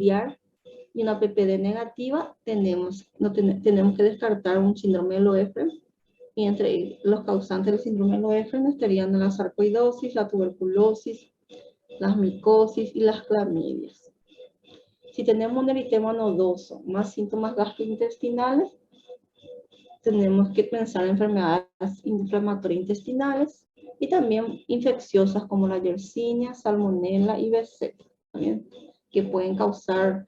biliar y una PPD negativa, tenemos que descartar un síndrome de Loeffler. Y entre los causantes del síndrome de Loeffler estarían la sarcoidosis, la tuberculosis, las micosis y las clamidias. Si tenemos un eritema nodoso más síntomas gastrointestinales, tenemos que pensar en enfermedades inflamatorias intestinales y también infecciosas como la Yersinia, Salmonella y Veceta, ¿también? Que pueden causar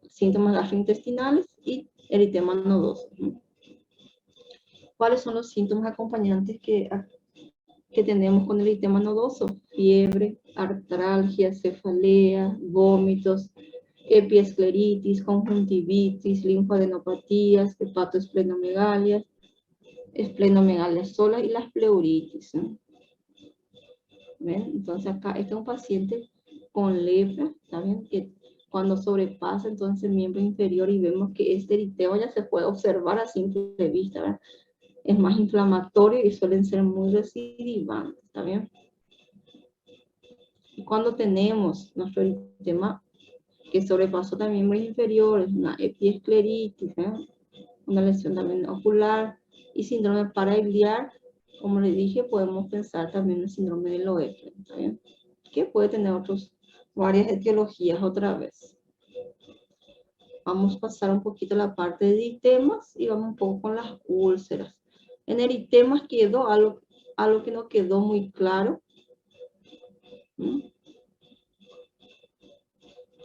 síntomas gastrointestinales y eritema nodoso. ¿Cuáles son los síntomas acompañantes que tenemos con el eritema nodoso? Fiebre, artralgia, cefalea, vómitos, epiescleritis, conjuntivitis, linfadenopatías, hepatoesplenomegalia, esplenomegalia sola y las pleuritis, ¿no? ¿Ven? Entonces acá este es un paciente con lepra, ¿saben? Que cuando sobrepasa entonces el miembro inferior y vemos que este eritema ya se puede observar a simple vista, ¿verdad? Es más inflamatorio y suelen ser muy recidivantes, ¿está bien? Y cuando tenemos nuestro eritema que sobrepasó también miembros inferiores, una epiescleritis, una lesión también ocular y síndrome parabiliar, como les dije, podemos pensar también en el síndrome de Loeffler, ¿está bien? Que puede tener varias etiologías otra vez. Vamos a pasar un poquito a la parte de eritemas y vamos un poco con las úlceras. En eritemas quedó algo que no quedó muy claro.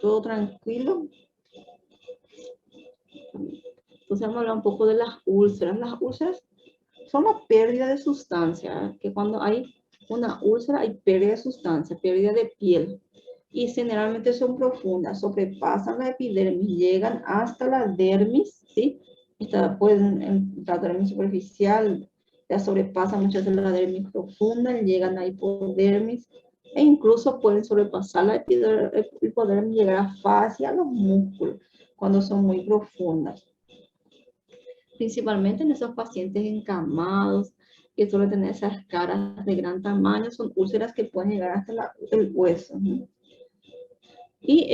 ¿Todo tranquilo? Entonces vamos a hablar un poco de las úlceras. Las úlceras son la pérdida de sustancia, que cuando hay una úlcera hay pérdida de sustancia, pérdida de piel. Y generalmente son profundas, sobrepasan la epidermis, llegan hasta la dermis, ¿sí? Pueden, la dermis superficial ya sobrepasa muchas de la dermis profunda, llegan a hipodermis, e incluso pueden sobrepasar la hipodermis, llegar a fascia, a los músculos, cuando son muy profundas. Principalmente en esos pacientes encamados, que suelen tener esas caras de gran tamaño, son úlceras que pueden llegar hasta el hueso, ¿no? Y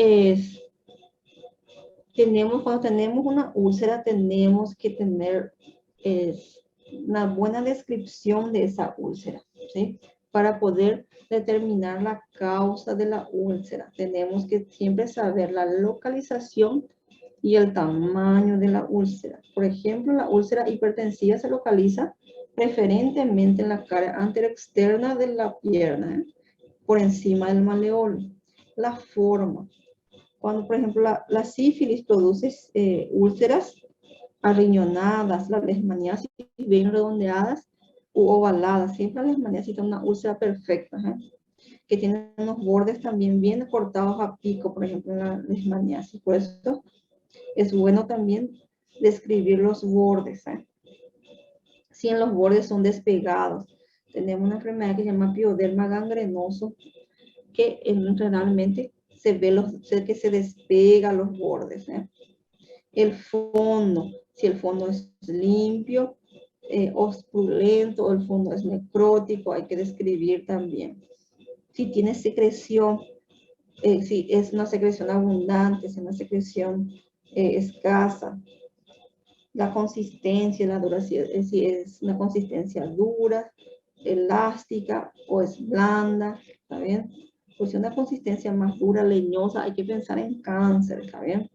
cuando tenemos una úlcera, tenemos que tener una buena descripción de esa úlcera, ¿sí? Para poder determinar la causa de la úlcera. Tenemos que siempre saber la localización y el tamaño de la úlcera. Por ejemplo, la úlcera hipertensiva se localiza preferentemente en la cara anteroexterna de la pierna, por encima del maleolo. La forma. Cuando, por ejemplo, la sífilis produce úlceras arriñonadas, la leishmaniasis bien redondeadas u ovaladas. Siempre la leishmaniasis es una úlcera perfecta, que tiene unos bordes también bien cortados a pico, por ejemplo, en la leishmaniasis. Por eso es bueno también describir los bordes. Si en los bordes son despegados, tenemos una enfermedad que se llama pioderma gangrenoso, que realmente se ve que se despega los bordes. El fondo, si el fondo es limpio, opulento, o el fondo es necrótico, hay que describir también. Si tiene secreción, si es una secreción abundante, si es una secreción escasa, la consistencia, la duración, si es una consistencia dura, elástica o es blanda, ¿está bien? Pues si una consistencia más dura, leñosa, hay que pensar en cáncer, ¿está bien?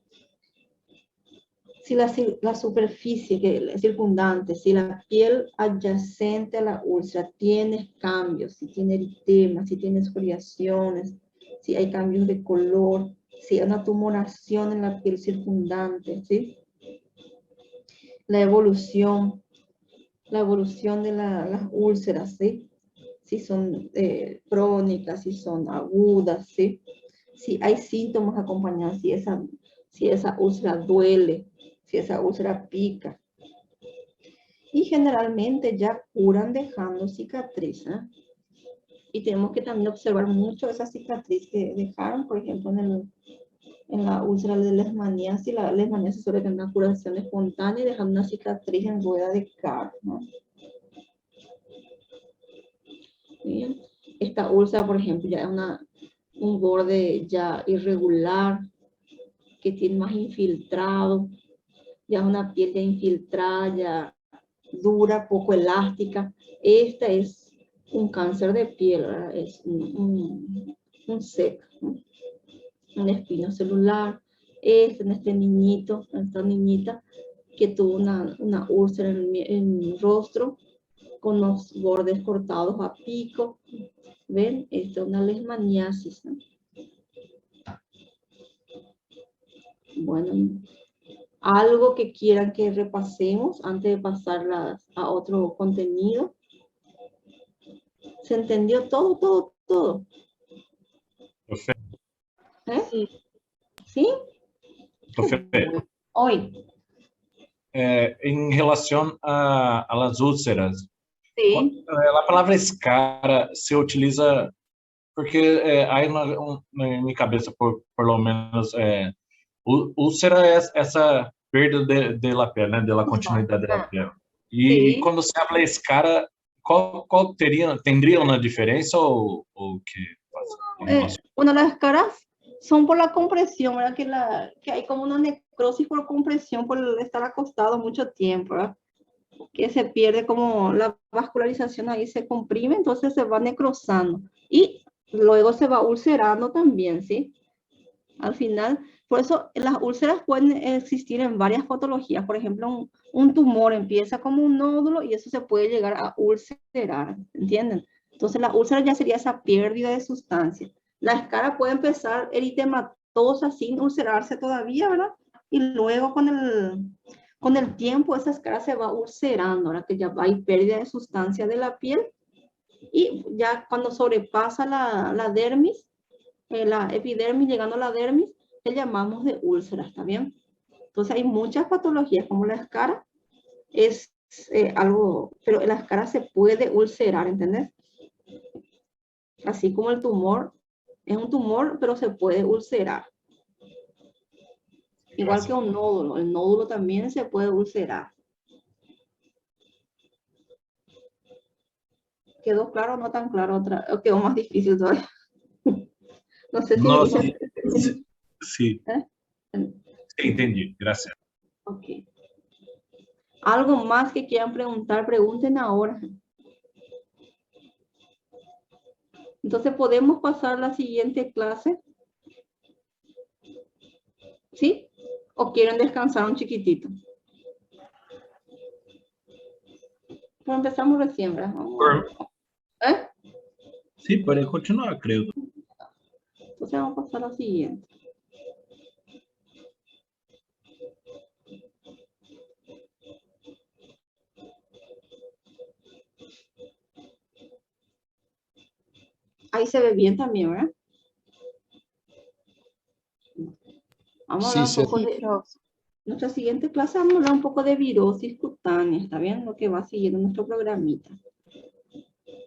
Si la superficie que es circundante, si la piel adyacente a la úlcera tiene cambios, si tiene eritema, si tiene escoriaciones, si hay cambios de color, si hay una tumoración en la piel circundante, ¿sí? La evolución de las úlceras, ¿sí? Si son crónicas, si son agudas, ¿sí? Si hay síntomas acompañados, si esa úlcera duele, si esa úlcera pica. Y generalmente ya curan dejando cicatriz, ¿eh? Y tenemos que también observar mucho esa cicatriz que dejaron, por ejemplo, en la úlcera de leishmaniasis. La leishmaniasis suele tener una curación espontánea y dejar una cicatriz en rueda de Carr, ¿no? Bien. Esta úlcera, por ejemplo, ya es un borde ya irregular, que tiene más infiltrado, ya es una piel ya infiltrada, ya dura, poco elástica. Esta es un cáncer de piel, ¿verdad? Es un SEC, ¿no? Un espino celular. En este niñito, esta niñita que tuvo una úlcera en el rostro con los bordes cortados a pico. ¿Ven? Esta es una leishmaniasis, ¿no? Bueno, algo que quieran que repasemos antes de pasar a otro contenido. ¿Se entendió todo, todo, todo? Profe, ¿Eh? Sí. ¿Sí? profe, Hoy. em relação a las úlceras, Sí. a palavra escara se utiliza porque aí na minha cabeça, por lo menos, úlcera é essa perda de la pele, né, de la continuidade da pele. E Sí. quando se habla escara, qual tendria uma diferença ou que? Bueno, las caras son por la compresión, ¿verdad? Que hay como una necrosis por compresión, por estar acostado mucho tiempo, ¿verdad? Que se pierde como la vascularización ahí se comprime, entonces se va necrosando. Y luego se va ulcerando también, ¿sí? Al final, por eso las úlceras pueden existir en varias patologías. Por ejemplo, un tumor empieza como un nódulo y eso se puede llegar a ulcerar, ¿entienden? Entonces la úlcera ya sería esa pérdida de sustancia. La escara puede empezar eritematosa sin ulcerarse todavía, ¿verdad? Y luego con el tiempo esa escara se va ulcerando, ahora que ya hay pérdida de sustancia de la piel. Y ya cuando sobrepasa la dermis, la epidermis llegando a la dermis, le llamamos de úlcera, ¿está bien? Entonces hay muchas patologías como la escara, es algo, pero la escara se puede ulcerar, ¿entendés? Así como el tumor, es un tumor, pero se puede ulcerar. Igual que un nódulo, el nódulo también se puede ulcerar. ¿Quedó claro o no tan claro? ¿O quedó más difícil todavía? No sé si me Nossa, dije. sim, entendi, graças. Ok. ¿Algo más que quieran preguntar? Pregunten ahora. Entonces, ¿podemos pasar a la siguiente clase? ¿Sí? ¿O quieren descansar un chiquitito? Pues empezamos recién, ¿verdad? ¿Eh? Sim, podem continuar, creio. Entonces vamos a pasar a la siguiente. Ahí se ve bien también, ¿verdad? Vamos a hablar un poco de... Nuestra siguiente clase vamos a hablar un poco de virosis cutánea, ¿está bien? Lo que va siguiendo nuestro programita.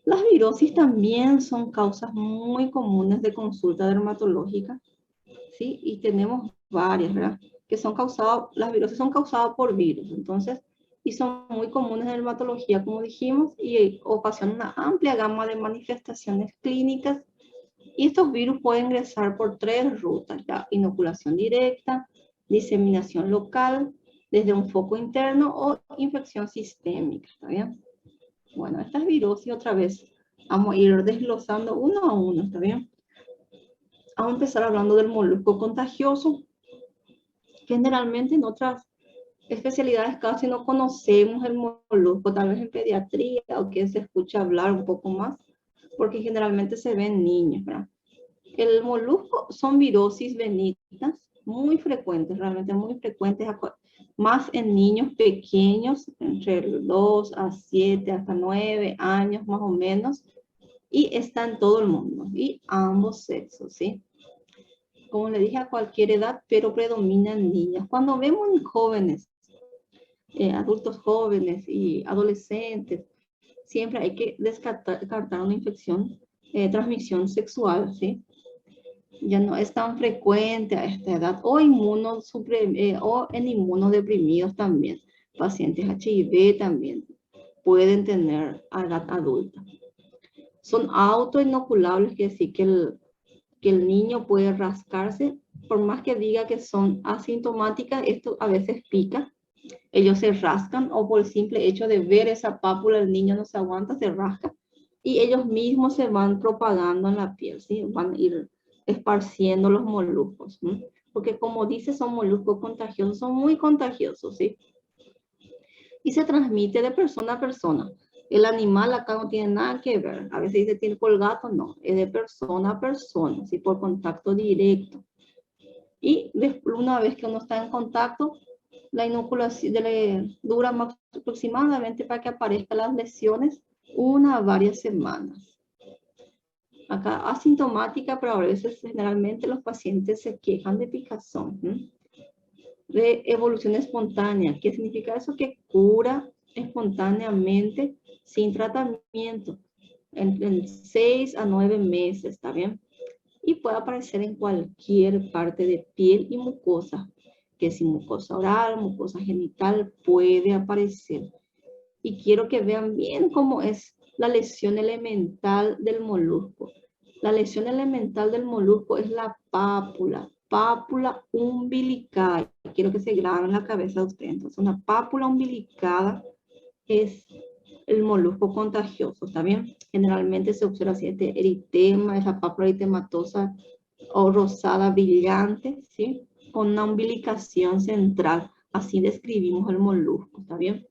Las virosis también son causas muy comunes de consulta dermatológica, ¿sí? Y tenemos varias, ¿verdad? Que son causadas, las virosis son causadas por virus, entonces, y son muy comunes en dermatología, como dijimos, y ocasionan una amplia gama de manifestaciones clínicas. Y estos virus pueden ingresar por 3 rutas, la inoculación directa, diseminación local, desde un foco interno o infección sistémica, ¿está bien? Bueno, estas virosis otra vez vamos a ir desglosando uno a uno, ¿está bien? Vamos a empezar hablando del molusco contagioso. Generalmente en otras especialidades casi no conocemos el molusco, tal vez en pediatría o que se escucha hablar un poco más, porque generalmente se ven niños, ¿verdad? El molusco son virosis benignas muy frecuentes, realmente muy frecuentes, más en niños pequeños, entre 2 a 7, hasta 9 años más o menos, y está en todo el mundo, y ambos sexos, ¿sí? Como le dije, a cualquier edad, pero predominan niñas. Cuando vemos en jóvenes, adultos jóvenes y adolescentes, siempre hay que descartar una infección, transmisión sexual, ¿sí? Ya no es tan frecuente a esta edad, o en inmunodeprimidos también. Pacientes HIV también pueden tener a edad adulta. Son autoinoculables, quiere decir que que el niño puede rascarse, por más que diga que son asintomáticas, esto a veces pica. Ellos se rascan o por el simple hecho de ver esa pápula, el niño no se aguanta, se rasca y ellos mismos se van propagando en la piel, ¿sí? Van a ir esparciendo los moluscos, ¿sí? Porque como dice, son moluscos contagiosos, son muy contagiosos, ¿sí? Y se transmite de persona a persona. El animal acá no tiene nada que ver. A veces dice tiene por el gato, no, es de persona a persona, ¿sí? Por contacto directo. Y después, una vez que uno está en contacto, la inoculación dura más aproximadamente para que aparezcan las lesiones una o varias semanas. Acá asintomática, pero a veces generalmente los pacientes se quejan de picazón. De evolución espontánea. ¿Qué significa eso? Que cura espontáneamente sin tratamiento en 6 a 9 meses, ¿está bien? Y puede aparecer en cualquier parte de piel y mucosa, que si mucosa oral, mucosa genital, puede aparecer. Y quiero que vean bien cómo es la lesión elemental del molusco. La lesión elemental del molusco es la pápula umbilical. Quiero que se graben en la cabeza de ustedes. Entonces, una pápula umbilicada es el molusco contagioso, ¿está bien? Generalmente se observa así este eritema, esa pápula eritematosa o rosada brillante, ¿sí? Con una umbilicación central. Así describimos el molusco, ¿está bien?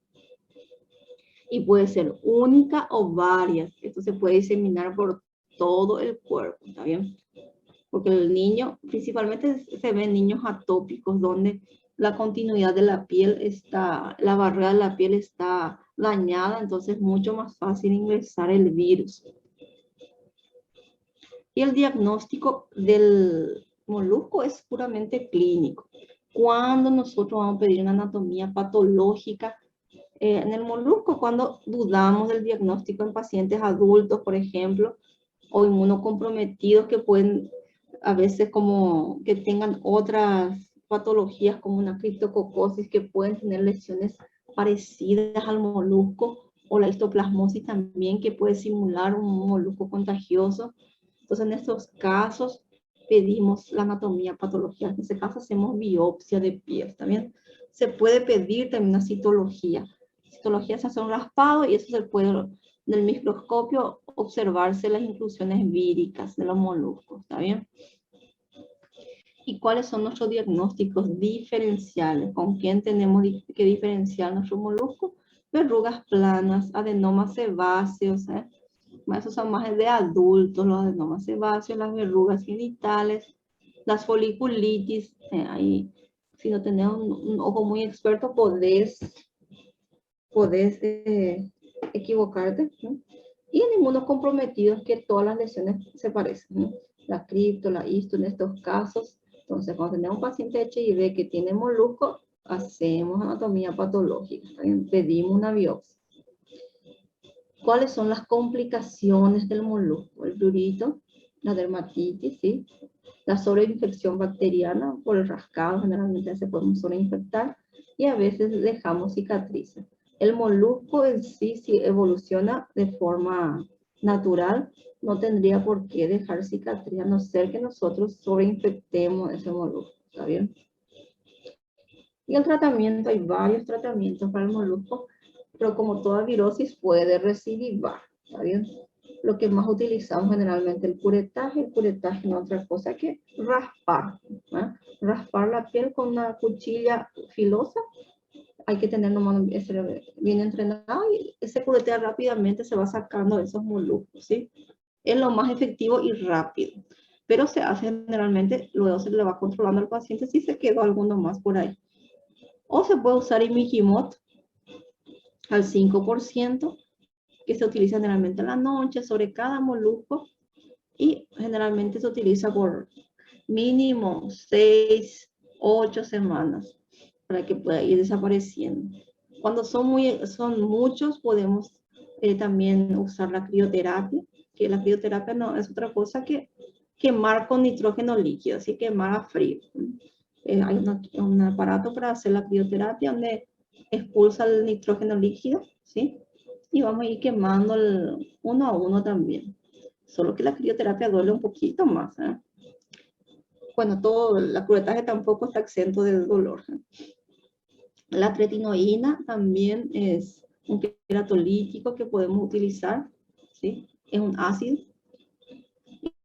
Y puede ser única o varias. Esto se puede diseminar por todo el cuerpo, ¿está bien? Porque el niño, principalmente se ven niños atópicos donde la continuidad de la piel está, la barrera de la piel está dañada, entonces es mucho más fácil ingresar el virus. Y el diagnóstico del molusco es puramente clínico. Cuando nosotros vamos a pedir una anatomía patológica en el molusco, cuando dudamos del diagnóstico en pacientes adultos, por ejemplo, o inmunocomprometidos que pueden a veces como que tengan otras patologías como una criptococosis que pueden tener lesiones parecidas al molusco, o la histoplasmosis también que puede simular un molusco contagioso. Entonces en estos casos pedimos la anatomía patológica. En ese caso hacemos biopsia de piel también. Se puede pedir también una citología. Citología se hace un raspado y eso se puede del microscopio observarse las inclusiones víricas de los moluscos, ¿está bien? ¿Y cuáles son nuestros diagnósticos diferenciales? ¿Con quién tenemos que diferenciar nuestro molusco? Verrugas planas, adenomas sebáceos, esos son más de adultos, los adenomas sebáceos, las verrugas genitales, las foliculitis, ahí, si no tenés un ojo muy experto, podés equivocarte, ¿no? Y en inmunocomprometidos que todas las lesiones se parecen, ¿no? La cripto, la histo en estos casos. Entonces, cuando tenemos un paciente HIV que tiene molusco, hacemos anatomía patológica, ¿sí? Pedimos una biopsia. ¿Cuáles son las complicaciones del molusco? El prurito, la dermatitis, ¿sí? La sobreinfección bacteriana por el rascado, generalmente se podemos sobreinfectar y a veces dejamos cicatrices. El molusco en sí, si evoluciona de forma natural, no tendría por qué dejar cicatriz, a no ser que nosotros sobreinfectemos ese molusco, ¿está bien? Y el tratamiento, hay varios tratamientos para el molusco, pero como toda virosis puede recidivar, ¿está bien? Lo que más utilizamos generalmente el curetaje no es otra cosa que raspar, ¿eh? Raspar la piel con una cuchilla filosa. Hay que tener nomás bien entrenado y ese curetea rápidamente se va sacando esos moluscos, ¿sí? Es lo más efectivo y rápido, pero se hace generalmente, luego se le va controlando al paciente si se quedó alguno más por ahí. O se puede usar imiquimod al 5%, que se utiliza generalmente en la noche sobre cada molusco y generalmente se utiliza por mínimo 6, 8 semanas para que pueda ir desapareciendo. Cuando son muchos, podemos también usar la crioterapia, que la crioterapia no es otra cosa que quemar con nitrógeno líquido, así quemar a frío. Hay un aparato para hacer la crioterapia donde expulsa el nitrógeno líquido, ¿sí? Y vamos a ir quemando uno a uno también. Solo que la crioterapia duele un poquito más, ¿eh? bueno, todo el curetaje tampoco está exento del dolor. La tretinoína también es un queratolítico que podemos utilizar, ¿sí? Es un ácido.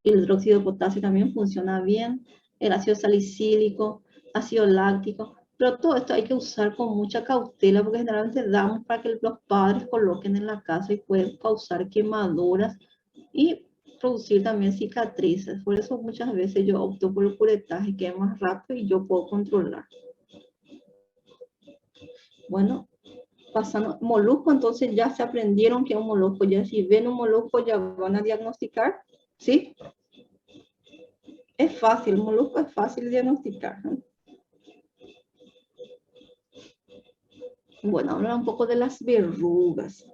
El hidróxido de potasio también funciona bien. El ácido salicílico, ácido láctico. Pero todo esto hay que usar con mucha cautela porque generalmente damos para que los padres coloquen en la casa y pueden causar quemaduras y producir también cicatrices. Por eso muchas veces yo opto por el curetaje, que es más rápido y yo puedo controlar. Bueno, pasando molusco, entonces ya se aprendieron que es un molusco. Ya si ven un molusco ya van a diagnosticar, ¿sí? Es fácil, el molusco es fácil de diagnosticar, ¿no? Bueno, hablar un poco de las verrugas.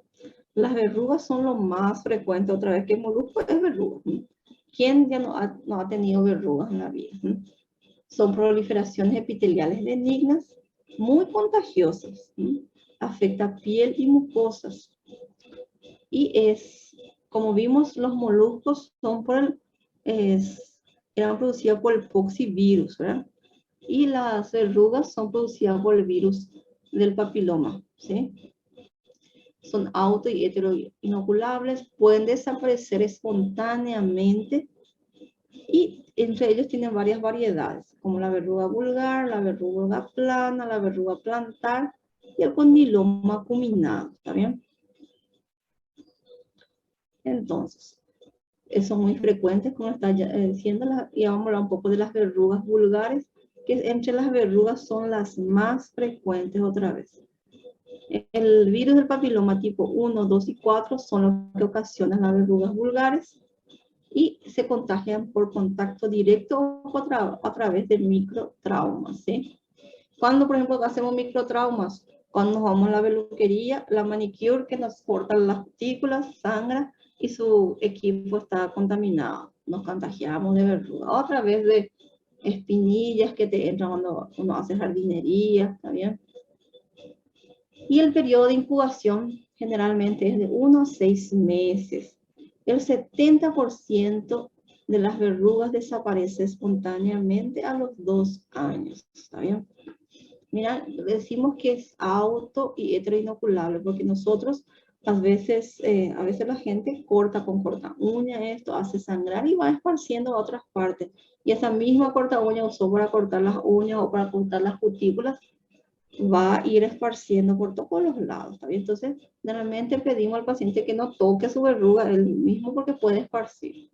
Las verrugas son lo más frecuente, otra vez que el molusco es verruga. ¿Quién ya no ha tenido verrugas en la vida? Son proliferaciones epiteliales benignas, muy contagiosas. Afecta piel y mucosas. Y es, como vimos, los moluscos son eran producidos por el poxivirus, ¿verdad? Y las verrugas son producidas por el virus del papiloma, ¿sí? Son auto y heteroinoculables, pueden desaparecer espontáneamente y entre ellos tienen varias variedades, como la verruga vulgar, la verruga plana, la verruga plantar y el condiloma acuminado, ¿está bien? Entonces, son muy frecuentes, como está diciendo, y vamos a hablar un poco de las verrugas vulgares, que entre las verrugas son las más frecuentes otra vez. El virus del papiloma tipo 1, 2 y 4 son los que ocasionan las verrugas vulgares y se contagian por contacto directo o a través de microtraumas, ¿sí? Cuando, por ejemplo, hacemos microtraumas, cuando nos vamos a la peluquería, la manicure que nos corta las cutículas, sangra y su equipo está contaminado. Nos contagiamos de verruga. Otra vez de espinillas que te entran cuando uno hace jardinería, ¿está bien? Y el periodo de incubación generalmente es de 1 a 6 meses. El 70% de las verrugas desaparece espontáneamente a los 2 años, ¿está bien? Mira, decimos que es auto y heteroinoculable porque nosotros a veces la gente corta con corta uña esto, hace sangrar y va esparciendo a otras partes. Y esa misma corta uña usó para cortar las uñas o para cortar las cutículas, va a ir esparciendo por todos los lados, ¿está bien? Entonces, generalmente pedimos al paciente que no toque su verruga él mismo porque puede esparcir.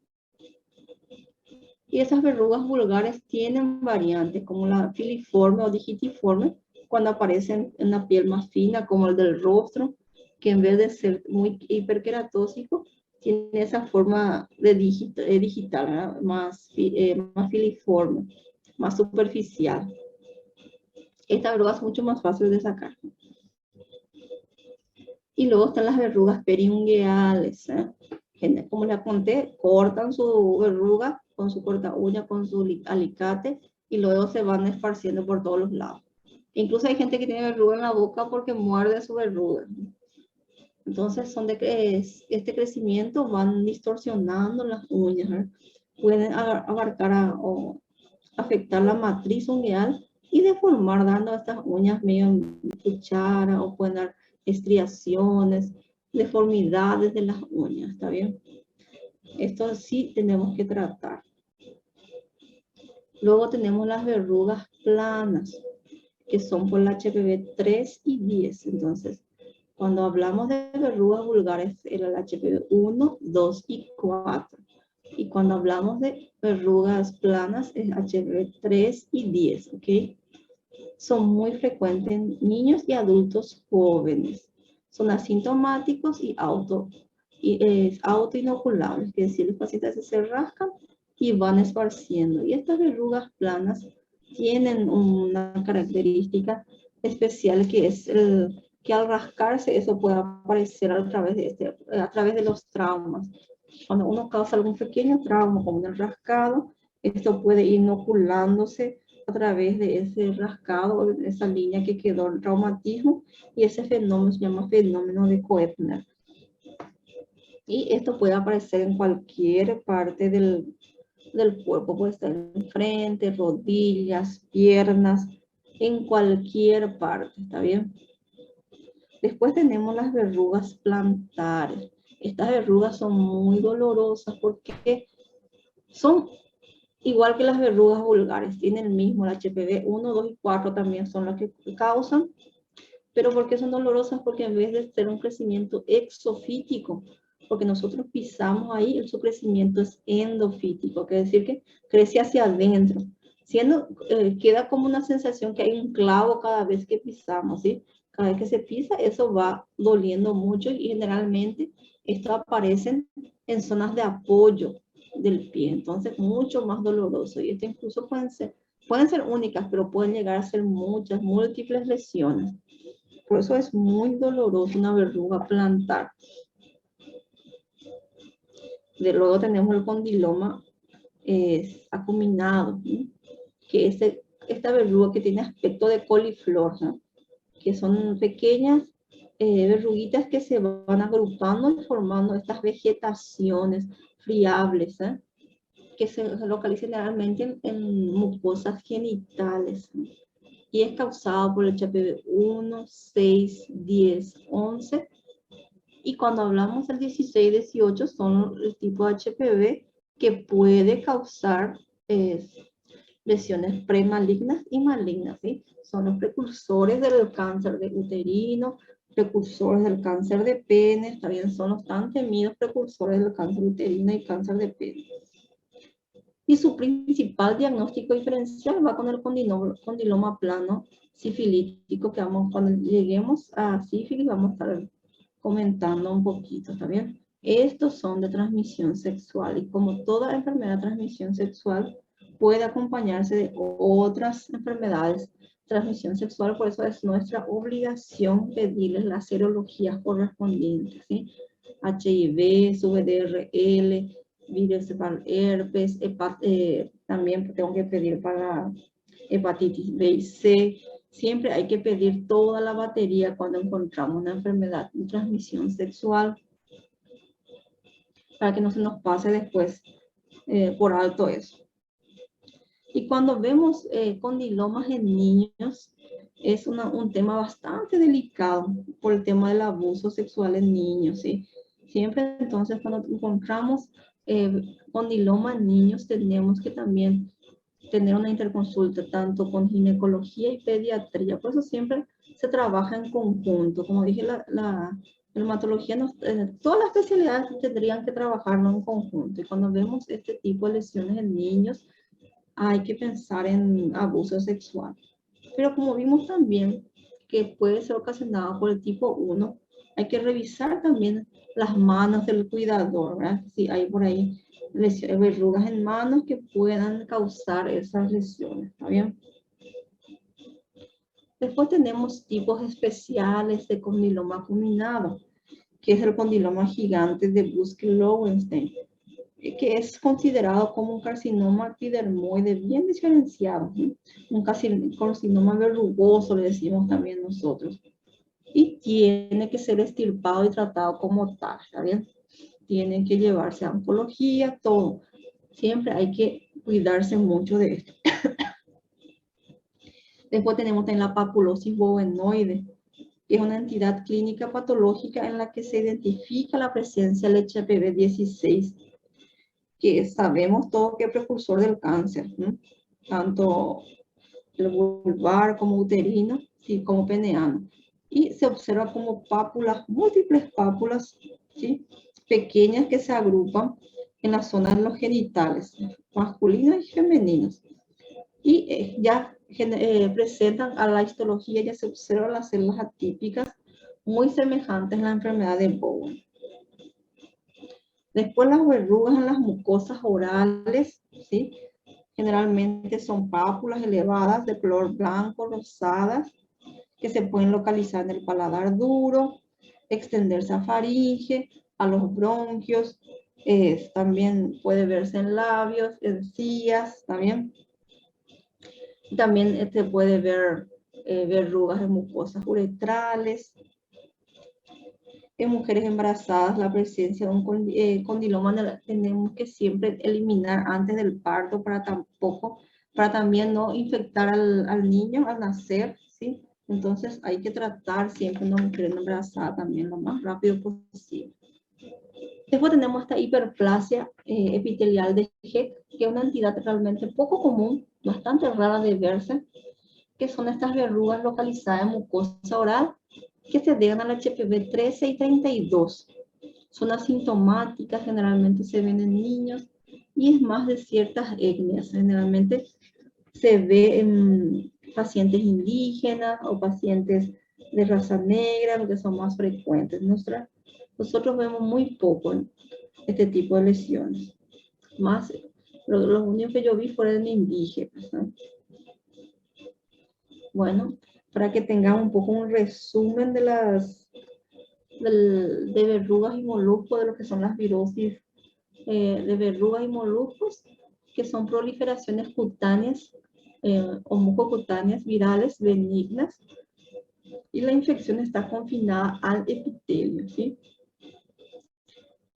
Y esas verrugas vulgares tienen variantes como la filiforme o digitiforme, cuando aparecen en la piel más fina, como el del rostro, que en vez de ser muy hiperqueratóxico, tiene esa forma de digital, más filiforme, más superficial. Esta verruga es mucho más fácil de sacar. Y luego están las verrugas periungueales, ¿eh? Como les conté, cortan su verruga con su corta uña, con su alicate, y luego se van esparciendo por todos los lados. Incluso hay gente que tiene verruga en la boca porque muerde su verruga. Entonces son este crecimiento van distorsionando las uñas, ¿eh? Pueden abarcar o afectar la matriz ungueal y deformar, dando estas uñas medio cuchara, o pueden dar estriaciones, deformidades de las uñas, ¿está bien? Esto sí tenemos que tratar. Luego tenemos las verrugas planas, que son por el HPV 3 y 10. Entonces, cuando hablamos de verrugas vulgares, era el HPV 1, 2 y 4. Y cuando hablamos de verrugas planas, es HPV 3 y 10, ¿ok? Son muy frecuentes en niños y adultos jóvenes. Son asintomáticos y autoinoculables, es decir, los pacientes se rascan y van esparciendo. Y estas verrugas planas tienen una característica especial, que es que al rascarse eso puede aparecer a través de los traumas. Cuando uno causa algún pequeño trauma, como el rascado, esto puede ir inoculándose a través de ese rascado, de esa línea que quedó el traumatismo, y ese fenómeno se llama fenómeno de Koepner. Y esto puede aparecer en cualquier parte del cuerpo, puede estar en frente, rodillas, piernas, en cualquier parte, ¿está bien? Después tenemos las verrugas plantares. Estas verrugas son muy dolorosas porque son igual que las verrugas vulgares, tienen el mismo, el HPV 1, 2 y 4 también son las que causan. ¿Pero por qué son dolorosas? Porque en vez de ser un crecimiento exofítico, porque nosotros pisamos ahí, su crecimiento es endofítico, quiere decir que crece hacia adentro. Queda como una sensación que hay un clavo cada vez que pisamos, ¿sí? Cada vez que se pisa, eso va doliendo mucho y generalmente esto aparece en zonas de apoyo del pie, entonces mucho más doloroso. Y esto incluso pueden ser únicas, pero pueden llegar a ser muchas, múltiples lesiones. Por eso es muy doloroso una verruga plantar. Luego tenemos el condiloma acuminado, ¿sí? Que es esta verruga que tiene aspecto de coliflor, ¿no? Que son pequeñas verruguitas que se van agrupando y formando estas vegetaciones friables, ¿eh? Que se localizan generalmente en mucosas genitales, ¿no? Y es causado por el HPV 1, 6, 10, 11. Y cuando hablamos del 16, 18, son el tipo de HPV que puede causar lesiones premalignas y malignas, ¿sí? Son los precursores del cáncer de uterino, precursores del cáncer de pene, también son los tan temidos precursores del cáncer uterino y cáncer de pene. Y su principal diagnóstico diferencial va con el condiloma plano sifilítico, que cuando lleguemos a sífilis vamos a estar comentando un poquito, ¿está bien? Estos son de transmisión sexual y como toda enfermedad de transmisión sexual puede acompañarse de otras enfermedades de transmisión sexual, por eso es nuestra obligación pedirles las serologías correspondientes, ¿sí? HIV, VDRL, virus para herpes, también tengo que pedir para hepatitis B y C. Siempre hay que pedir toda la batería cuando encontramos una enfermedad de transmisión sexual para que no se nos pase después por alto eso. Y cuando vemos condilomas en niños, es un tema bastante delicado por el tema del abuso sexual en niños, ¿sí? Siempre entonces cuando encontramos condiloma en niños tenemos que también tener una interconsulta tanto con ginecología y pediatría. Por eso siempre se trabaja en conjunto. Como dije, la dermatología, todas las especialidades tendrían que trabajarlo en conjunto. Y cuando vemos este tipo de lesiones en niños, hay que pensar en abuso sexual. Pero como vimos también que puede ser ocasionado por el tipo 1, hay que revisar también las manos del cuidador, ¿verdad? Si hay por ahí verrugas en manos que puedan causar esas lesiones, ¿está bien? Después tenemos tipos especiales de condiloma acuminado, que es el condiloma gigante de Buschke-Lowenstein, que es considerado como un carcinoma epidermoide bien diferenciado, ¿sí? Un carcinoma verrugoso, le decimos también nosotros. Y tiene que ser extirpado y tratado como tal, ¿está bien? Tiene que llevarse a oncología, todo. Siempre hay que cuidarse mucho de esto. Después tenemos también la papulosis bovenoide, que es una entidad clínica patológica en la que se identifica la presencia del HPV 16, que sabemos todo que es precursor del cáncer, ¿no? Tanto el vulvar como uterino y como peneano. Y se observa como pápulas, múltiples pápulas, ¿sí? Pequeñas que se agrupan en la zona de los genitales, masculinos y femeninos. Y ya presentan a la histología, ya se observan las células atípicas muy semejantes a la enfermedad de Bowen. Después las verrugas en las mucosas orales, ¿sí? Generalmente son pápulas elevadas de color blanco, rosadas, que se pueden localizar en el paladar duro, extenderse a faringe, a los bronquios, también puede verse en labios, encías, también. También se puede ver verrugas de mucosas uretrales. En mujeres embarazadas, la presencia de un condiloma tenemos que siempre eliminar antes del parto para también no infectar al niño al nacer, ¿sí? Entonces hay que tratar siempre a una mujer embarazada también lo más rápido posible. Después tenemos esta hiperplasia epitelial de Heck, que es una entidad realmente poco común, bastante rara de verse, que son estas verrugas localizadas en mucosa oral que se deben al HPV 13 y 32. Son asintomáticas, generalmente se ven en niños y es más de ciertas etnias. Generalmente se ve en pacientes indígenas o pacientes de raza negra, porque son más frecuentes. Nosotros vemos muy poco este tipo de lesiones. Más, los únicos que yo vi fueron indígenas, ¿no? Bueno, para que tengan un poco un resumen de de verrugas y moluscos, de lo que son las virosis de verrugas y moluscos, que son proliferaciones cutáneas o mucocutáneas virales benignas, y la infección está confinada al epitelio, ¿sí?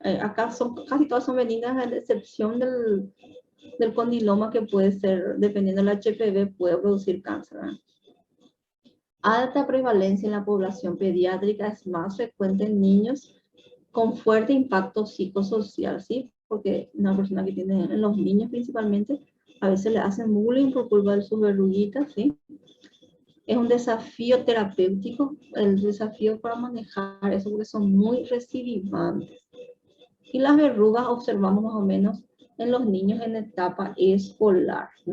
Acá casi todas son benignas, a excepción del condiloma, que puede ser, dependiendo del HPV, puede producir cáncer, ¿verdad? Alta prevalencia en la población pediátrica, es más frecuente en niños con fuerte impacto psicosocial, ¿sí? Porque una persona que tiene, en los niños principalmente, a veces le hacen bullying por culpa de sus verruguitas, ¿sí? Es un desafío terapéutico, el desafío para manejar eso, porque son muy recidivantes. Y las verrugas observamos más o menos en los niños en etapa escolar, ¿sí?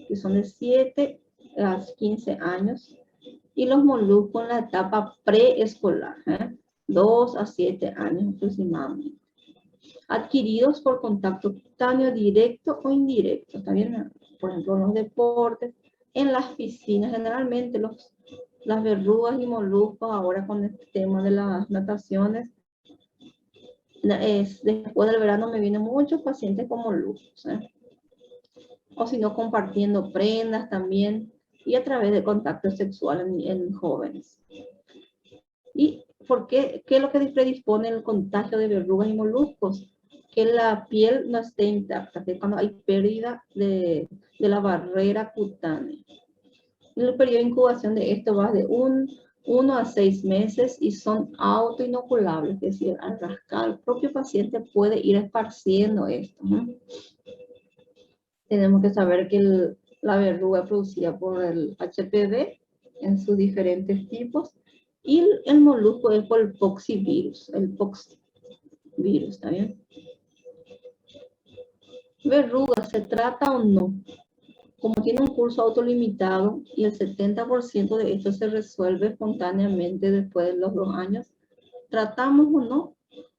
Que son de 7 a 15 años, y los moluscos en la etapa preescolar, 2 a 7 años aproximadamente, adquiridos por contacto cutáneo directo o indirecto. También, por ejemplo, en los deportes, en las piscinas, generalmente las verrugas y moluscos, ahora con el tema de las nataciones, después del verano me vienen muchos pacientes con moluscos, o si no, compartiendo prendas también, y a través de contacto sexual en jóvenes. ¿Y por qué? ¿Qué es lo que predispone el contagio de verrugas y moluscos? Que la piel no esté intacta, que cuando hay pérdida de la barrera cutánea. El periodo de incubación de esto va de 1 a 6 meses y son autoinoculables, es decir, al rascar, el propio paciente puede ir esparciendo esto, ¿no? Tenemos que saber que la verruga producida por el HPV en sus diferentes tipos, y el molusco es por el poxivirus, ¿está bien? Verruga, ¿se trata o no? Como tiene un curso autolimitado y el 70% de esto se resuelve espontáneamente después de los 2 años, ¿tratamos o no?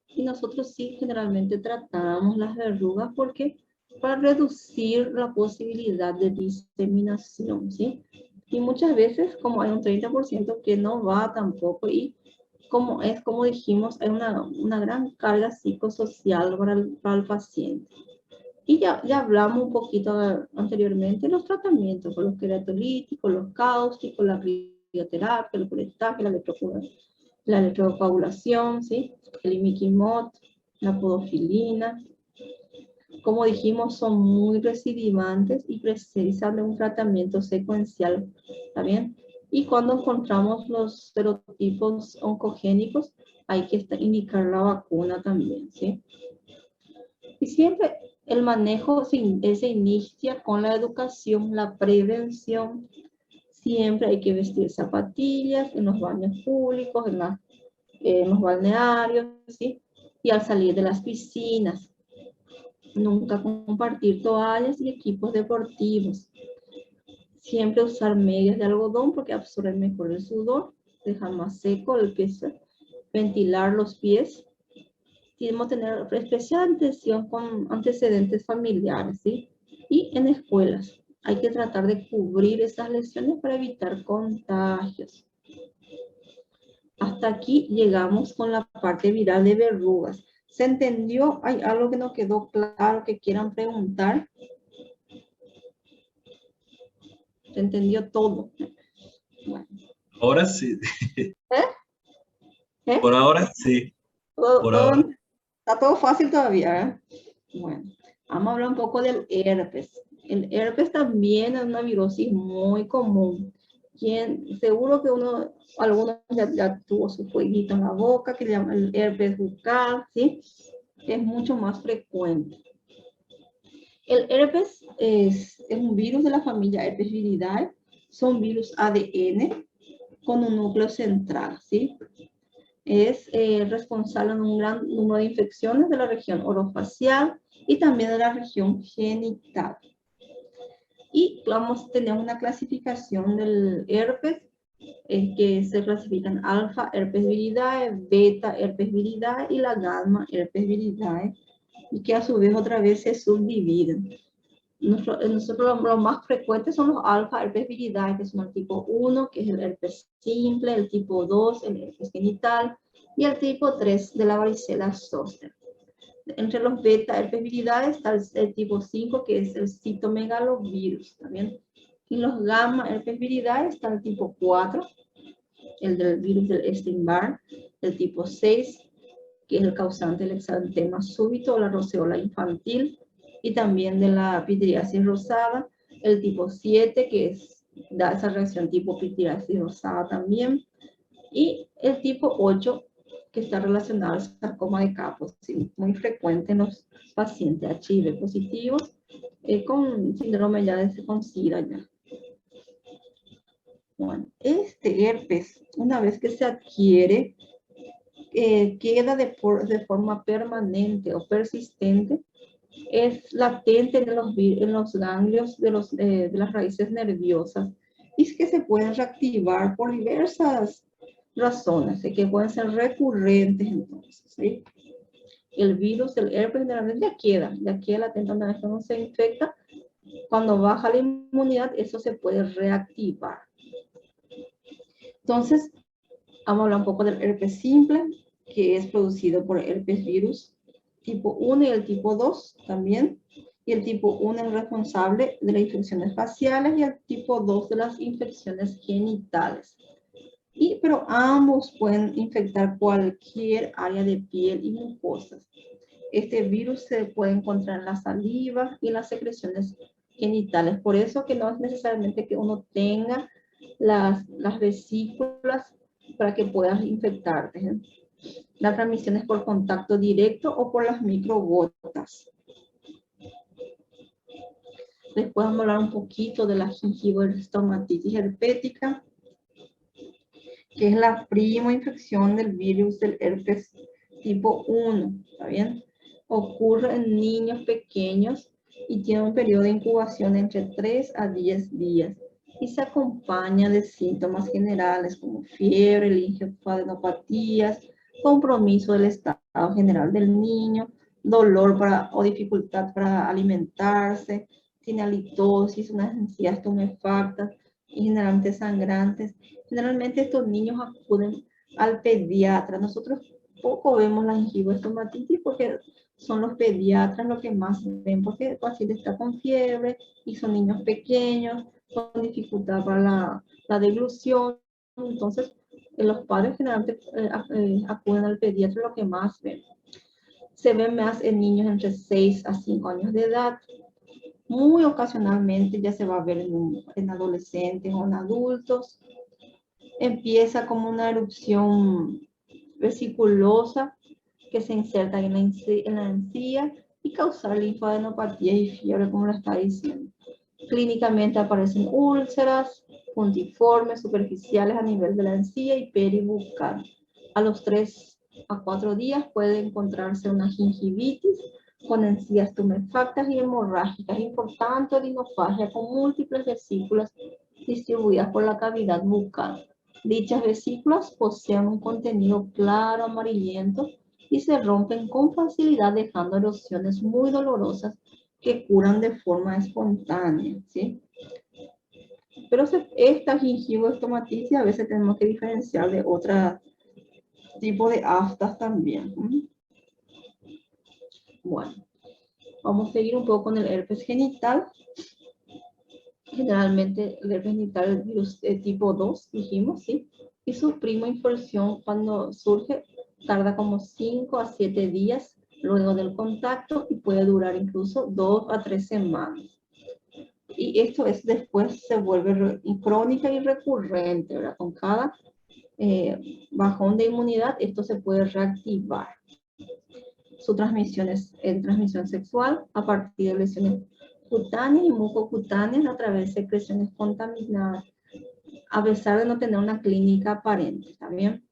Y nosotros sí, generalmente tratamos las verrugas, porque para reducir la posibilidad de diseminación, ¿sí? Y muchas veces, como hay un 30% que no va tampoco, y como dijimos, hay una gran carga psicosocial para el paciente. Y ya hablamos un poquito anteriormente de los tratamientos, con los queratolíticos, los cáusticos, la crioterapia, el curetaje, la electrocoagulación, ¿sí? El imiquimod, la podofilina. Como dijimos, son muy recidivantes y precisan de un tratamiento secuencial, ¿está bien? Y cuando encontramos los serotipos oncogénicos, hay que indicar la vacuna también, ¿sí? Y siempre el manejo se inicia con la educación, la prevención. Siempre hay que vestir zapatillas en los baños públicos, en los balnearios, ¿sí? Y al salir de las piscinas. Nunca compartir toallas y equipos deportivos. Siempre usar medias de algodón porque absorben mejor el sudor, dejan más seco el pie, ventilar los pies. Tenemos que tener especial atención con antecedentes familiares, ¿sí? Y en escuelas hay que tratar de cubrir esas lesiones para evitar contagios. Hasta aquí llegamos con la parte viral de verrugas. ¿Se entendió? ¿Hay algo que no quedó claro que quieran preguntar? ¿Se entendió todo? Bueno. Ahora sí. ¿Eh? ¿Eh? Por ahora sí. Todo, Por ahora. está todo fácil todavía, ¿eh? Bueno, vamos a hablar un poco del herpes. El herpes también es una virosis muy común. Seguro que algunos ya tuvo su fueguito en la boca, que le llaman el herpes bucal, ¿sí? Es mucho más frecuente. El herpes es un virus de la familia Herpes viridae. Son virus ADN con un núcleo central, ¿sí? Es responsable de un gran número de infecciones de la región orofacial y también de la región genital. Y vamos a tener una clasificación del herpes que se clasifican alfa herpes viridae, beta herpes viridae y la gamma herpes viridae, y que a su vez otra vez se subdividen. Nosotros los más frecuentes son los alfa herpes viridae, que son el tipo 1, que es el herpes simple, el tipo 2, el herpes genital, y el tipo 3 de la varicela zoster. Entre los beta herpes viridae está el tipo 5, que es el citomegalovirus también. Y los gamma herpes viridae está el tipo 4, el del virus del Epstein-Barr, el tipo 6, que es el causante del exantema súbito o la roceola infantil, y también de la pityriasis rosada, el tipo 7, que da esa reacción tipo pityriasis rosada también, y el tipo 8, que está relacionado al sarcoma de Kaposi, ¿sí? Muy frecuente en los pacientes HIV positivos con síndrome ya con SIDA ya. Bueno, este herpes, una vez que se adquiere, queda de forma permanente o persistente, es latente en los ganglios de las raíces nerviosas, y es que se pueden reactivar por diversas razones, que pueden ser recurrentes entonces, ¿sí? El virus del herpes generalmente ya queda latente una vez que uno se infecta. Cuando baja la inmunidad, eso se puede reactivar. Entonces, vamos a hablar un poco del herpes simple, que es producido por herpes virus tipo 1 y el tipo 2 también. Y el tipo 1 es responsable de las infecciones faciales y el tipo 2 de las infecciones genitales. Pero ambos pueden infectar cualquier área de piel y mucosas. Este virus se puede encontrar en la saliva y en las secreciones genitales. Por eso que no es necesariamente que uno tenga las vesículas para que puedas infectarte, ¿eh? La transmisión es por contacto directo o por las microgotas. Después vamos a hablar un poquito de la gingivoestomatitis herpética, que es la prima infección del virus del herpes tipo 1, ¿está bien? Ocurre en niños pequeños y tiene un periodo de incubación entre 3 a 10 días y se acompaña de síntomas generales como fiebre, linfadenopatías, compromiso del estado general del niño, dolor o dificultad para alimentarse, tiene halitosis, unas encías tumefactas y generalmente sangrantes. Generalmente estos niños acuden al pediatra. Nosotros poco vemos la gingivoestomatitis porque son los pediatras los que más ven, porque el paciente está con fiebre y son niños pequeños, con dificultad para la deglución. Entonces, los padres generalmente acuden al pediatra, lo que más ven. Se ven más en niños entre 6 a 5 años de edad. Muy ocasionalmente ya se va a ver en adolescentes o en adultos. Empieza como una erupción vesiculosa que se inserta en la encía y causar linfadenopatía y fiebre, como lo está diciendo. Clínicamente aparecen úlceras puntiformes superficiales a nivel de la encía y peribucal. A los 3 a 4 días puede encontrarse una gingivitis con encías tumefactas y hemorrágicas, y por tanto rinofagia con múltiples vesículas distribuidas por la cavidad bucal. Dichas vesículas poseen un contenido claro amarillento y se rompen con facilidad, dejando erosiones muy dolorosas que curan de forma espontánea, ¿sí? Pero esta gingivoestomatitis a veces tenemos que diferenciar de otro tipo de aftas también. Bueno, vamos a seguir un poco con el herpes genital. Generalmente el herpes genital es virus de tipo 2, dijimos, ¿sí? Y su prima infección cuando surge tarda como 5 a 7 días luego del contacto y puede durar incluso 2 a 3 semanas. Y esto es después se vuelve crónica y recurrente, ¿verdad? Con cada bajón de inmunidad, esto se puede reactivar. Su transmisión es transmisión sexual a partir de lesiones cutáneas y mucocutáneas a través de secreciones contaminadas, a pesar de no tener una clínica aparente, ¿está bien?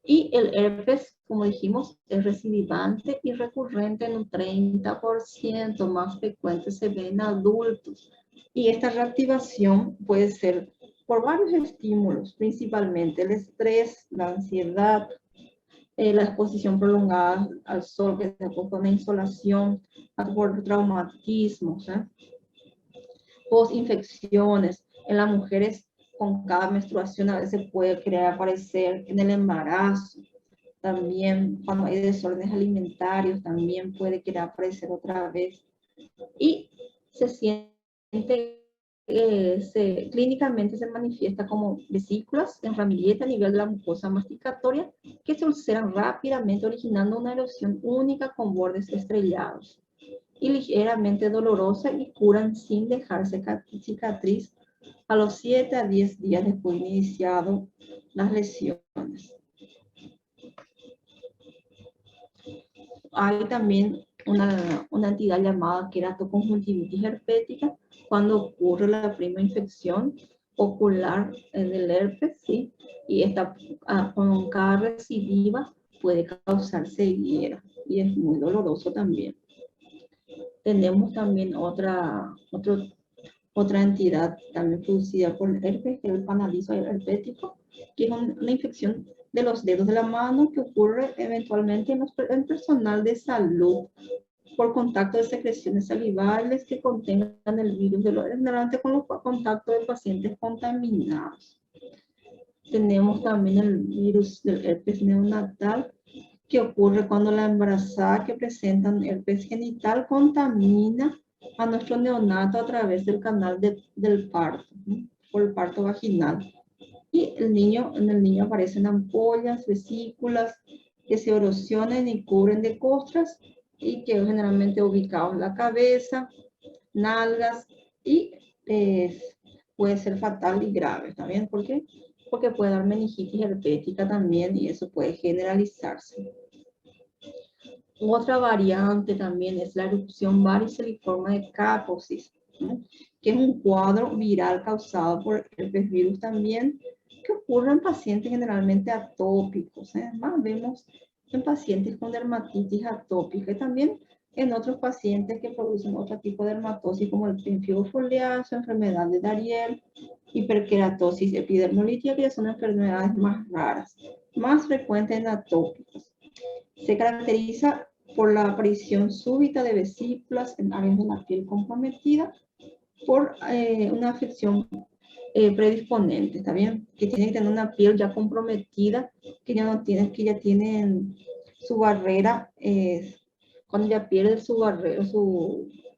Y el herpes, como dijimos, es recidivante y recurrente en un 30%, más frecuente se ve en adultos. Y esta reactivación puede ser por varios estímulos, principalmente el estrés, la ansiedad, la exposición prolongada al sol, que se con la insolación, por traumatismos, post-infecciones. En las mujeres con cada menstruación a veces puede querer aparecer en el embarazo. También cuando hay desórdenes alimentarios, también puede querer aparecer otra vez. Y se siente, clínicamente se manifiesta como vesículas en ramillete a nivel de la mucosa masticatoria que se ulceran rápidamente originando una erosión única con bordes estrellados y ligeramente dolorosa y curan sin dejar cicatriz a los 7 a 10 días después de iniciado las lesiones. Hay también una entidad llamada queratoconjuntivitis herpética cuando ocurre la primera infección ocular del herpes, ¿sí? Y esta con cada recidiva puede causar ceguera y es muy doloroso también. Tenemos también otra entidad también producida por el herpes, que es el panalizo herpético, que es una infección de los dedos de la mano que ocurre eventualmente en personal de salud por contacto de secreciones salivales que contengan el virus, generalmente con los contactos de pacientes contaminados. Tenemos también el virus del herpes neonatal, que ocurre cuando la embarazada que presenta un herpes genital contamina a nuestro neonato a través del canal del parto, ¿no? Por el parto vaginal. Y en el niño aparecen ampollas, vesículas que se erosionan y cubren de costras y que generalmente ubicados en la cabeza, nalgas y puede ser fatal y grave también. ¿Por qué? Porque puede dar meningitis herpética también y eso puede generalizarse. Otra variante también es la erupción variceliforme de Kaposis, ¿no? Que es un cuadro viral causado por herpes virus también, que ocurre en pacientes generalmente atópicos. Más vemos en pacientes con dermatitis atópica y también en otros pacientes que producen otro tipo de dermatosis como el pínfigo foliáceo, enfermedad de Dariel, hiperkeratosis epidermolítica, que son enfermedades más raras, más frecuentes en atópicos. Se caracteriza por la aparición súbita de vesículas en áreas de la piel comprometida por una afección predisponente, ¿está bien? Que tiene que tener una piel ya comprometida, que ya tienen su barrera, cuando ya pierde su barrera,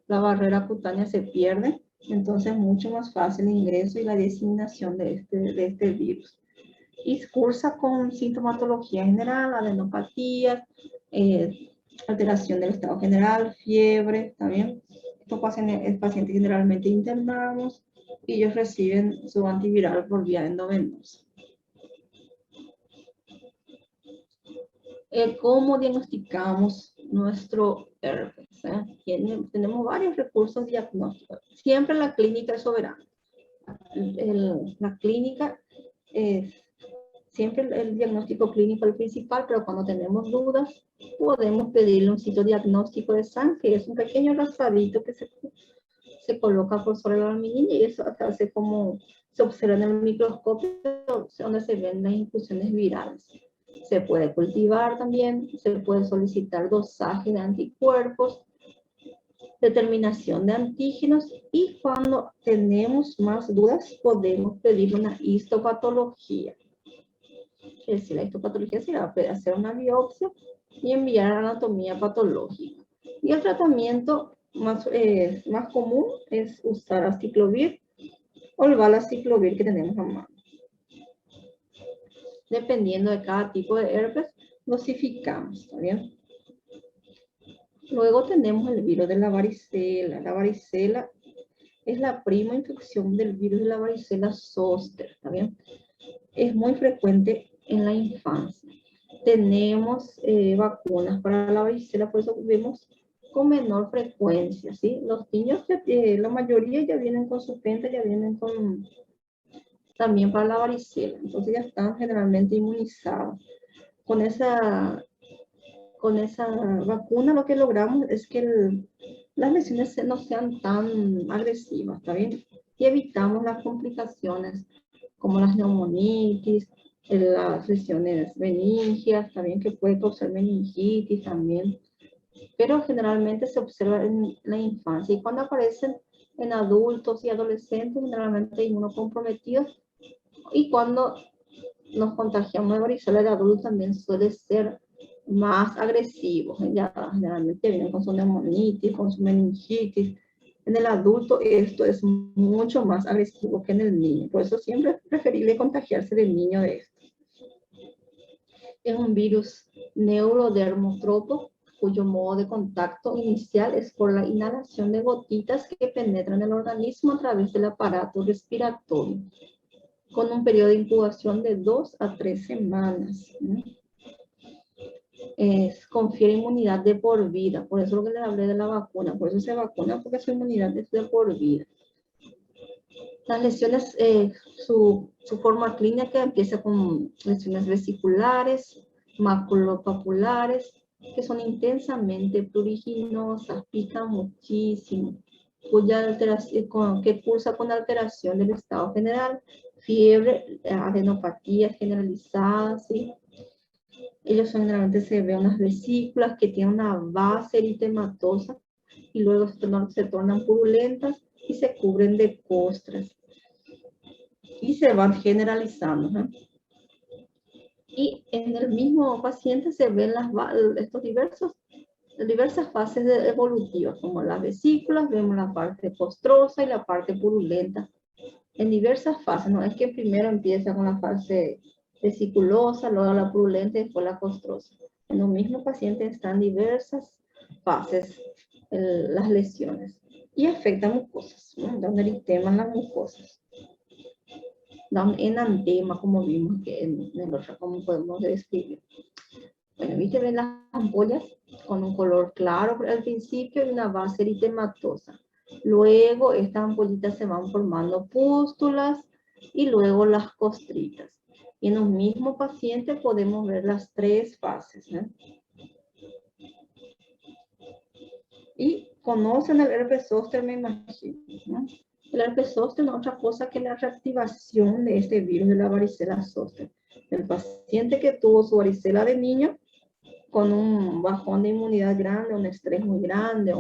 la barrera cutánea se pierde, entonces es mucho más fácil el ingreso y la diseminación de este virus. Y cursa con sintomatología general, adenopatías, alteración del estado general, fiebre, ¿está bien? Estos pacientes generalmente internados y ellos reciben su antiviral por vía endovenosa. ¿Cómo diagnosticamos nuestro herpes? Tenemos varios recursos diagnósticos. Siempre la clínica es soberana. La clínica es siempre el diagnóstico clínico es el principal, pero cuando tenemos dudas, podemos pedirle un sitio diagnóstico de sangre, que es un pequeño raspradito que se coloca por sobre la alminilla y eso hace como se observa en el microscopio donde se ven las inclusiones virales. Se puede cultivar también, se puede solicitar dosaje de anticuerpos, determinación de antígenos y cuando tenemos más dudas podemos pedir una histopatología. Es decir, la histopatología se va a hacer una biopsia y enviar a la anatomía patológica. Y el tratamiento más común es usar aciclovir o el valaciclovir que tenemos a mano. Dependiendo de cada tipo de herpes, dosificamos, ¿está bien? Luego tenemos el virus de la varicela. La varicela es la prima infección del virus de la varicela zoster, ¿está bien? Es muy frecuente en la infancia. Tenemos vacunas para la varicela, por eso vemos con menor frecuencia, ¿sí? Los niños, la mayoría ya vienen con su penta, ya vienen con también para la varicela, entonces ya están generalmente inmunizados. Con esa vacuna lo que logramos es que las lesiones no sean tan agresivas, ¿está bien? Y evitamos las complicaciones como las neumonitis, las lesiones meningias, también que puede causar meningitis también. Pero generalmente se observa en la infancia y cuando aparecen en adultos y adolescentes, generalmente inmunocomprometidos, y cuando nos contagiamos de varicela de adultos también suele ser más agresivo. Ya generalmente vienen con su neumonitis, con su meningitis. En el adulto esto es mucho más agresivo que en el niño. Por eso siempre es preferible contagiarse del niño de esto. Es un virus neurodermotropo cuyo modo de contacto inicial es por la inhalación de gotitas que penetran el organismo a través del aparato respiratorio, con un periodo de incubación de 2 a 3 semanas. Confiere inmunidad de por vida, por eso lo que les hablé de la vacuna, por eso se vacuna, porque su inmunidad es de por vida. Las lesiones, su forma clínica empieza con lesiones vesiculares, maculopapulares, que son intensamente pruriginosas, pican muchísimo, cuya alteración, que cursa con alteración del estado general, fiebre, adenopatías generalizadas, ¿sí? Ellos generalmente se ven unas vesículas que tienen una base eritematosa y luego se tornan purulentas y se cubren de costras y se van generalizando, ¿eh? Y en el mismo paciente se ven estos diversas fases evolutivas, como las vesículas, vemos la parte costrosa y la parte purulenta en diversas fases. No es que primero empieza con la fase vesiculosa, luego la purulenta y después la costrosa. En un mismo paciente están diversas fases las lesiones y afectan mucosas, ¿no? Dan eritema en las mucosas, dan enantema, como vimos que en el otro, como podemos describir. Bueno, viste, ven las ampollas con un color claro al principio y una base eritematosa. Luego estas ampollitas se van formando pústulas y luego las costritas. Y en un mismo paciente podemos ver las tres fases, ¿eh? Y conocen el herpes zóster, me imagino, ¿no? El herpes zóster no es otra cosa que la reactivación de este virus de la varicela zóster. El paciente que tuvo su varicela de niño con un bajón de inmunidad grande, un estrés muy grande,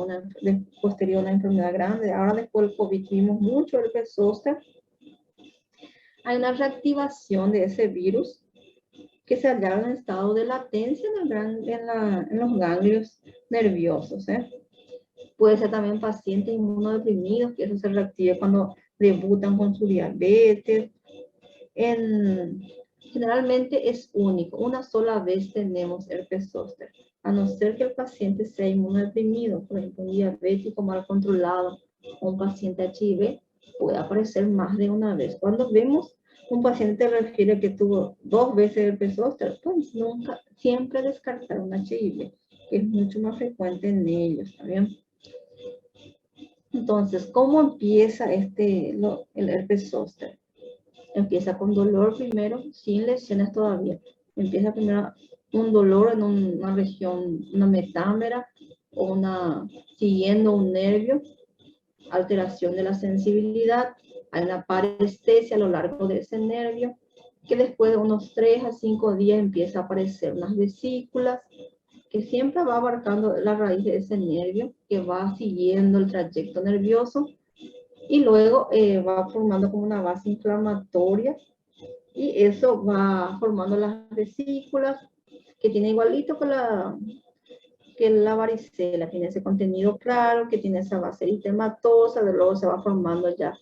posterior a una enfermedad grande. Ahora después del COVID vimos mucho el herpes zóster. Hay una reactivación de ese virus que se halla en estado de latencia en los ganglios nerviosos, ¿eh? Puede ser también pacientes inmunodeprimidos, que eso se reactiva cuando debutan con su diabetes. Generalmente es único, una sola vez tenemos herpes zóster, a no ser que el paciente sea inmunodeprimido, por ejemplo, un diabético mal controlado o un paciente HIV, puede aparecer más de una vez. Cuando vemos un paciente refiere que tuvo 2 veces herpes zóster, pues nunca, siempre descartar un HIV, que es mucho más frecuente en ellos, ¿está bien? Entonces, ¿cómo empieza el herpes zóster? Empieza con dolor primero, sin lesiones todavía. Empieza primero un dolor en una región, una metámera, o siguiendo un nervio, alteración de la sensibilidad, hay una parestesia a lo largo de ese nervio, que después de unos 3 a 5 días empieza a aparecer unas vesículas, que siempre va abarcando la raíz de ese nervio, que va siguiendo el trayecto nervioso, y luego va formando como una base inflamatoria y eso va formando las vesículas que tiene igualito que la varicela, tiene ese contenido claro, que tiene esa base eritematosa, de luego se va formando ya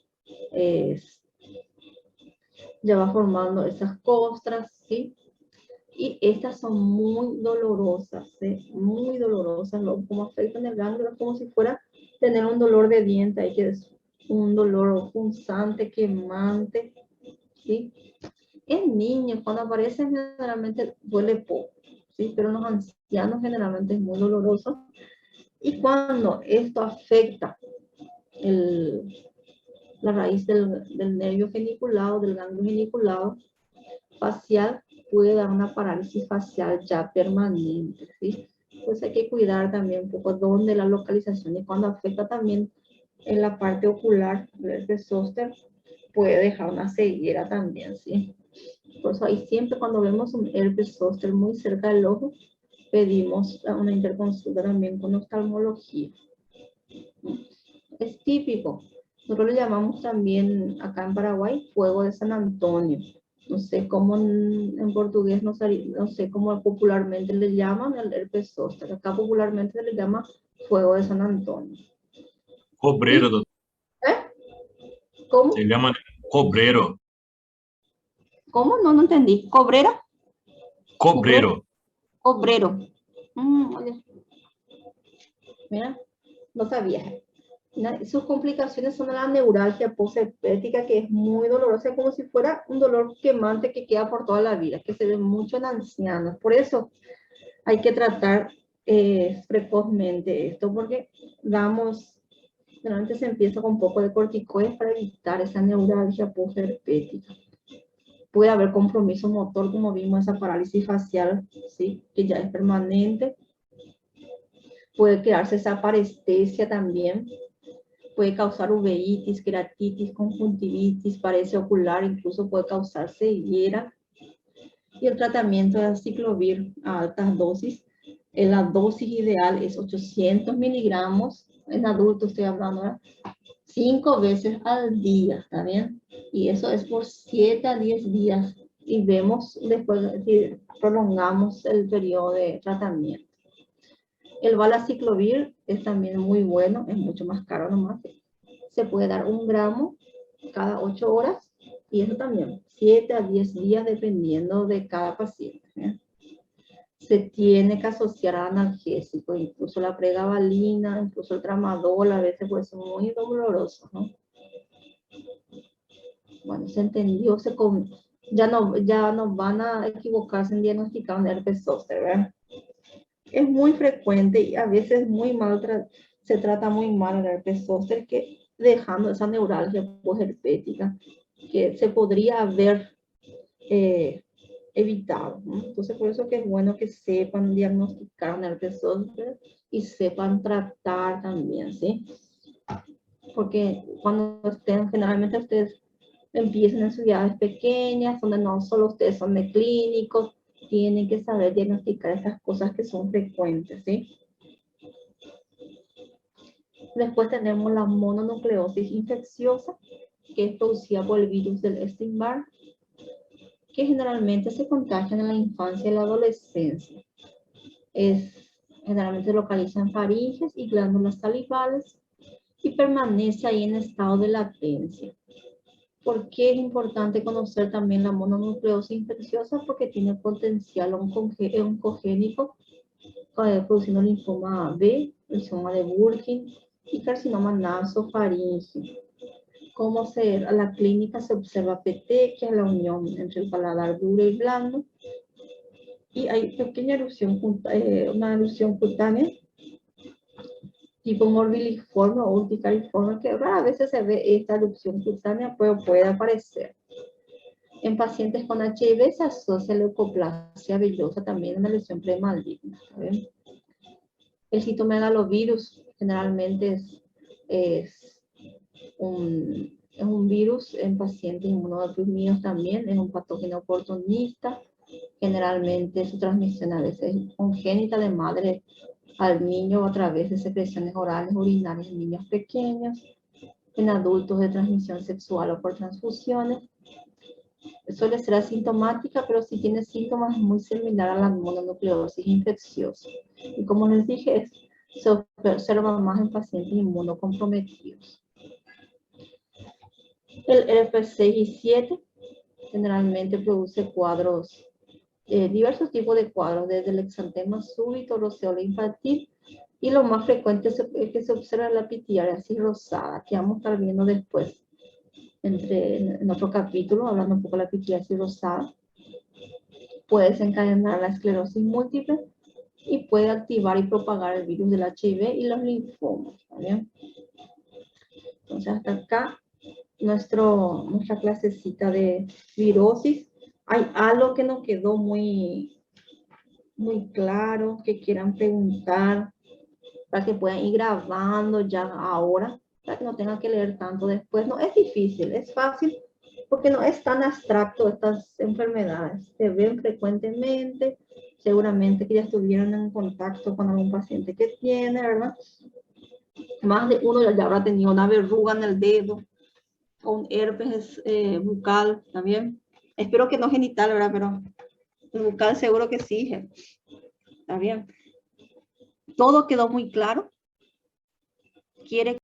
ya va formando esas costras, ¿sí? Y estas son muy dolorosas, ¿sí? Muy dolorosas, como afectan el ganglio, es como si fuera tener un dolor de diente, hay que es un dolor punzante, quemante, ¿sí? En niños, cuando aparecen generalmente duele poco, ¿sí? Pero en los ancianos generalmente es muy doloroso. Y cuando esto afecta la raíz del nervio geniculado, del ganglio geniculado facial, puede dar una parálisis facial ya permanente, ¿sí? Pues hay que cuidar también un poco dónde la localización, y cuando afecta también en la parte ocular del zóster, puede dejar una ceguera también, ¿sí? Por eso ahí siempre cuando vemos un herpes zóster muy cerca del ojo, pedimos una interconsulta también con oftalmología. Es típico. Nosotros le llamamos también acá en Paraguay fuego de San Antonio. No sé cómo en portugués, no sé cómo popularmente le llaman el herpes zóster. Acá popularmente se le llama fuego de San Antonio. Cobreiro, ¿Y? doutor. Se ¿Cómo? llama cobreiro. ¿Cómo? No, no entendí. ¿Cobrera? ¿Cobrero? Cobreiro. Obrero. Oye, mira, no sabía. Sus complicaciones son la neuralgia posherpética, que es muy dolorosa, como si fuera un dolor quemante que queda por toda la vida, que se ve mucho en ancianos. Por eso hay que tratar precozmente esto, porque generalmente se empieza con un poco de corticoides para evitar esa neuralgia posherpética. Puede haber compromiso motor, como vimos, esa parálisis facial, ¿sí? Que ya es permanente. Puede quedarse esa parestesia también. Puede causar uveitis, queratitis, conjuntivitis, paresia ocular, incluso puede causar ceguera. Y el tratamiento de aciclovir a altas dosis, la dosis ideal es 800 miligramos, en adultos estoy hablando, ¿verdad? 5 veces al día, ¿está bien? Y eso es por 7 a 10 días. Y vemos después si prolongamos el periodo de tratamiento. El valaciclovir es también muy bueno, es mucho más caro nomás. Se puede dar 1 gramo cada 8 horas, y eso también 7 a 10 días dependiendo de cada paciente, ¿eh? Se tiene que asociar a analgésicos, incluso la pregabalina, incluso el tramadol, a veces puede ser muy doloroso, ¿no? Bueno, se entendió, ya no van a equivocarse en diagnosticar un herpes zóster, ¿verdad? Es muy frecuente y a veces se trata muy mal el herpes zóster, que dejando esa neuralgia posherpética que se podría haber evitado, ¿no? Entonces, por eso que es bueno que sepan diagnosticar un herpes zóster y sepan tratar también, ¿sí? Porque cuando generalmente ustedes empiezan en ciudades pequeñas, donde no solo ustedes son de clínicos, tienen que saber diagnosticar esas cosas que son frecuentes, ¿sí? Después tenemos la mononucleosis infecciosa, que es producida por el virus del Epstein-Barr, que generalmente se contagian en la infancia y la adolescencia. Generalmente se localiza en faringes y glándulas salivales y permanece ahí en estado de latencia. ¿Por qué es importante conocer también la mononucleosis infecciosa? Porque tiene potencial oncogénico, produciendo linfoma B, linfoma de Burkitt y carcinoma nasofaríngeo. A la clínica se observa petequia, la unión entre el paladar duro y blando, y hay pequeña erupción, una erupción cutánea tipo morbiliforme o urticariforme, que rara vez se ve esta erupción cutánea, pero puede aparecer. En pacientes con HIV se asocia leucoplasia vellosa, también una lesión premaligna. El citomegalovirus generalmente es un virus en pacientes inmunodeprimidos también, es un patógeno oportunista. Generalmente su transmisión a veces es congénita de madre al niño a través de secreciones orales urinarias en niños pequeños, en adultos de transmisión sexual o por transfusiones. Suele ser asintomática, pero si tiene síntomas es muy similar a la mononucleosis infecciosa. Y como les dije, se observa más en pacientes inmunocomprometidos. El herpes 6 y 7 Generalmente produce cuadros, diversos tipos de cuadros, desde el exantema súbito, roceola infantil, y lo más frecuente es que se observa la pitiariasis rosada, que vamos a estar viendo después en otro capítulo, hablando un poco de la pitiariasis rosada. Puede desencadenar la esclerosis múltiple y puede activar y propagar el virus del HIV y los linfomas. ¿Está bien? Entonces, hasta acá nuestra clasecita de virosis. ¿Hay algo que nos quedó muy claro, que quieran preguntar, para que puedan ir grabando ya ahora, para que no tengan que leer tanto después? No es difícil, es fácil, porque no es tan abstracto estas enfermedades. Se ven frecuentemente, seguramente que ya estuvieron en contacto con algún paciente que tiene, ¿verdad? Más de uno ya habrá tenido una verruga en el dedo, o un herpes bucal también. Espero que no genital, ¿verdad? Pero el bucal seguro que sí. Está bien. Todo quedó muy claro. ¿Quiere